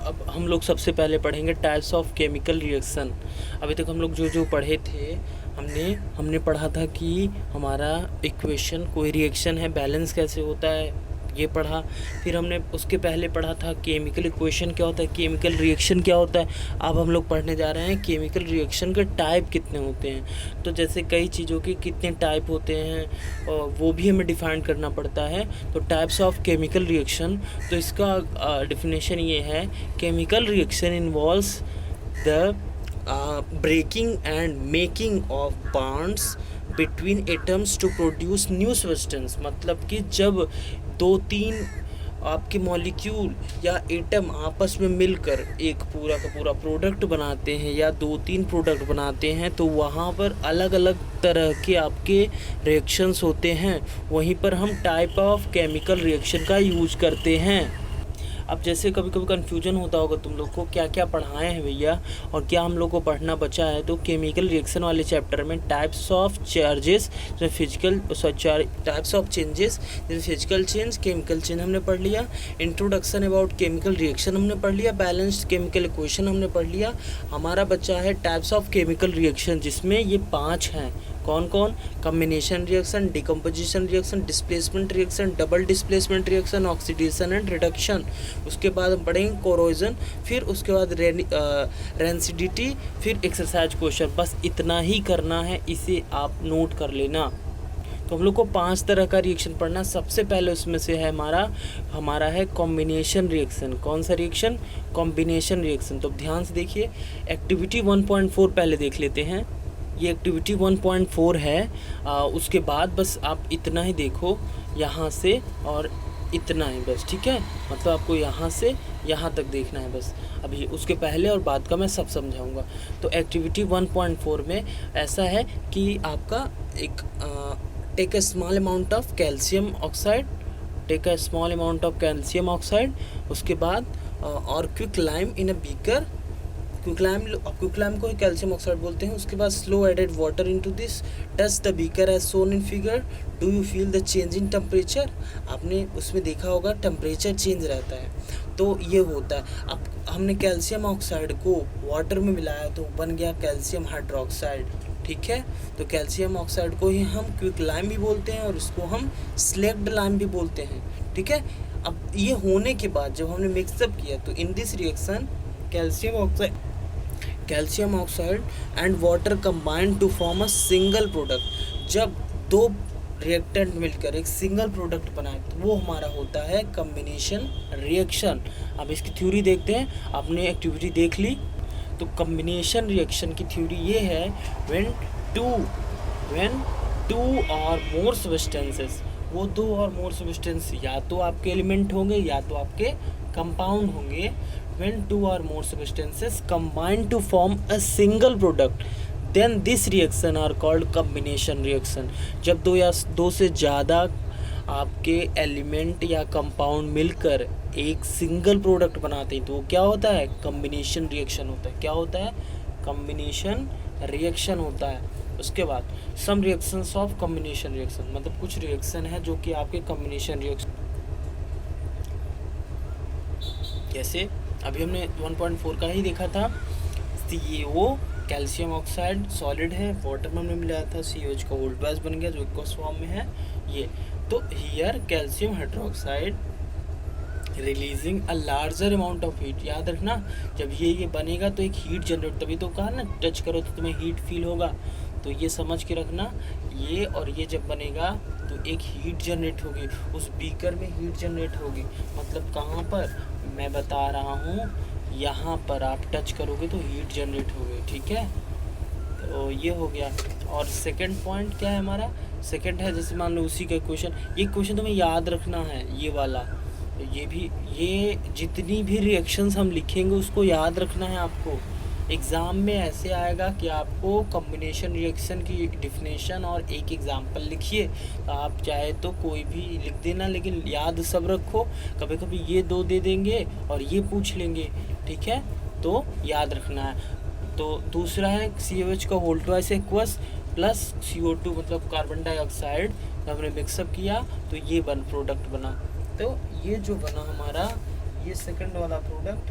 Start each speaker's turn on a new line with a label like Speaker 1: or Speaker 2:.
Speaker 1: अब हम लोग सबसे पहले पढ़ेंगे टाइप्स ऑफ केमिकल रिएक्शन। अभी तक हम लोग जो जो पढ़े थे, हमने पढ़ा था कि हमारा इक्वेशन, कोई रिएक्शन है बैलेंस कैसे होता है, ये पढ़ा। फिर हमने उसके पहले पढ़ा था केमिकल इक्वेशन क्या होता है, केमिकल रिएक्शन क्या होता है। अब हम लोग पढ़ने जा रहे हैं केमिकल रिएक्शन के टाइप कितने होते हैं। तो जैसे कई चीज़ों के कितने टाइप होते हैं और वो भी हमें डिफाइन करना पड़ता है। तो टाइप्स ऑफ केमिकल रिएक्शन, तो इसका डेफिनेशन ये है, chemical reaction involves the breaking and making of bonds between atoms to produce new substance। मतलब कि जब 2-3 आपके मॉलिक्यूल या एटम आपस में मिलकर एक पूरा का पूरा प्रोडक्ट बनाते हैं या 2-3 प्रोडक्ट बनाते हैं, तो वहाँ पर अलग अलग तरह के आपके रिएक्शंस होते हैं। वहीं पर हम टाइप ऑफ केमिकल रिएक्शन का यूज करते हैं। अब जैसे कभी कभी कन्फ्यूजन होता होगा तुम लोग को, क्या क्या पढ़ाए हैं भैया और क्या हम लोग को पढ़ना बचा है। तो केमिकल रिएक्शन वाले चैप्टर में types of charges, physical types of changes, जैसे फिजिकल चेंज, केमिकल चेंज हमने पढ़ लिया। इंट्रोडक्शन अबाउट केमिकल रिएक्शन हमने पढ़ लिया। बैलेंस्ड केमिकल इक्वेशन हमने पढ़ लिया। हमारा बच्चा है टाइप्स ऑफ केमिकल रिएक्शन, जिसमें ये 5 हैं। कौन कौन? Combination reaction, decomposition reaction, displacement reaction, double displacement reaction, oxidation and reduction. उसके बाद हम पढ़ेंगे कोरोजन, फिर उसके बाद रेंसिडिटी, फिर एक्सरसाइज क्वेश्चन। बस इतना ही करना है, इसे आप नोट कर लेना। तो हम लोग को 5 तरह का रिएक्शन पढ़ना। सबसे पहले उसमें से है हमारा है कॉम्बिनेशन रिएक्शन। कौन सा रिएक्शन? Combination reaction. तो ध्यान से देखिए, एक्टिविटी 1.4 पहले देख लेते हैं। ये एक्टिविटी 1.4 है। उसके बाद बस आप इतना ही देखो, यहाँ से और इतना ही बस, ठीक है। मतलब आपको यहाँ से यहाँ तक देखना है बस। अभी उसके पहले और बाद का मैं सब समझाऊंगा। तो एक्टिविटी 1.4 में ऐसा है कि आपका एक take a small amount of calcium oxide, उसके बाद और quick lime in a beaker. Quicklime को ही कैल्शियम ऑक्साइड बोलते हैं। उसके बाद slow added water into this, touch the beaker as soon in finger, do you feel the change in temperature. आपने उसमें देखा होगा टेम्परेचर चेंज रहता है, तो ये होता है। अब हमने कैल्शियम ऑक्साइड को वाटर में मिलाया तो बन गया कैल्शियम हाइड्रोक्साइड, ठीक है। तो कैल्शियम ऑक्साइड को ही हम क्विक लाइम भी बोलते हैं और इसको हम स्लेक्ड लाइम भी बोलते हैं, ठीक है। अब ये होने के बाद जब हमने मिक्सअप किया, तो in this reaction calcium oxide and water combine to form a single product. जब 2 रिएक्टेंट मिलकर एक सिंगल प्रोडक्ट बनाए, तो वो हमारा होता है कम्बिनेशन रिएक्शन। अब इसकी थ्योरी देखते हैं। आपने एक्टिविटी देख ली, तो कम्बिनेशन रिएक्शन की थ्योरी ये है, व्हेन टू और मोर सब्सटेंसेस, वो 2 और मोर सब्सटेंस या तो आपके एलिमेंट होंगे या तो आपके कंपाउंड होंगे। When 2 or more substances combine to form a single product, then this reaction are called combination reaction। जब 2 से ज़्यादा आपके एलिमेंट या कंपाउंड मिलकर एक सिंगल प्रोडक्ट बनाते हैं, तो वो क्या होता है? कम्बिनेशन रिएक्शन होता है। क्या होता है? कम्बिनेशन रिएक्शन होता है। उसके बाद सम रिएक्शंस ऑफ कम्बिनेशन रिएक्शन, मतलब कुछ रिएक्शन है जो कि आपके कम्बिनेशन रिएक्शन, जैसे अभी हमने 1.4 का ही देखा था। CaO कैल्शियम ऑक्साइड सॉलिड है, वाटर में हमने मिलाया था, COH का ओल्ड बेस बन गया जो एक्वस फॉर्म में है ये। तो here calcium hydroxide releasing a larger amount of heat. याद रखना, जब ये बनेगा तो एक हीट जनरेट, तभी तो कहा ना टच करो तो तुम्हें हीट फील होगा। तो ये समझ के रखना, ये और ये जब बनेगा तो एक हीट जनरेट होगी, उस बीकर में हीट जनरेट होगी। मतलब कहाँ पर? मैं बता रहा हूँ, यहाँ पर आप टच करोगे तो हीट जनरेट होगी, ठीक है। तो ये हो गया। और सेकंड पॉइंट क्या है हमारा? सेकंड है, जैसे मान लो उसी का क्वेश्चन, ये क्वेश्चन तुम्हें याद रखना है, ये वाला। ये जितनी भी रिएक्शंस हम लिखेंगे उसको याद रखना है आपको। एग्ज़ाम में ऐसे आएगा कि आपको कॉम्बिनेशन रिएक्शन की डिफिनेशन और एक एग्जांपल लिखिए। तो आप चाहे तो कोई भी लिख देना, लेकिन याद सब रखो। कभी कभी ये 2 दे देंगे और ये पूछ लेंगे, ठीक है, तो याद रखना है। तो दूसरा है COH का whole twice aqueous plus CO2 मतलब कार्बन डाइऑक्साइड, हमने मिक्सअप किया तो ये प्रोडक्ट बना। तो ये जो बना हमारा, ये सेकंड वाला प्रोडक्ट